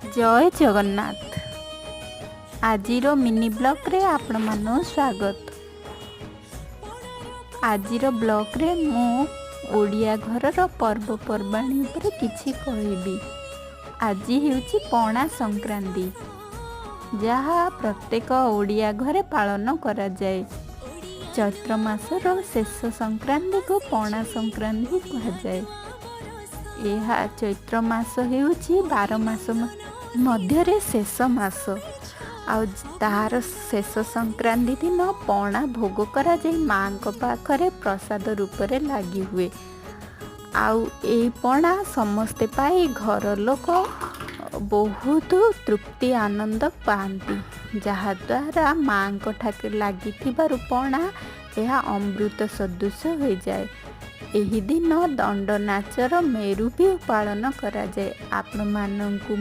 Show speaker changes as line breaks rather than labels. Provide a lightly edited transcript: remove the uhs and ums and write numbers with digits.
जय Jagannath. आजिर mini blog रे आपण मानु स्वागत। आजिर ब्लॉग रे मु ओडिया घरर पर्वपर्वाणी उपरे किछि कहबी। आज हेउछि पणा संक्रांति, जहा प्रत्येक ओडिया घरे पालन करा जाए। चैत्र मासर शेष संक्रांति को पणा संक्रांति कहा जाए। यह चैत्र मास हेउछि 12 मास मध्यरे शेष मास। तार शेष संक्रांति दिन पणा भोग करा जाए, माँ को पाखरे प्रसाद रूप रे लागी हुए। आउ ए पणा समस्ते पाई घर लोक बहुत तृप्ति आनंद पाती, जहाद्वारा माँ को ठाके लगी पणा यह अमृत सदृश हो जाए। एही दिन दंड नाचर मेरु भी पालन करा जाए। आपण मानंकु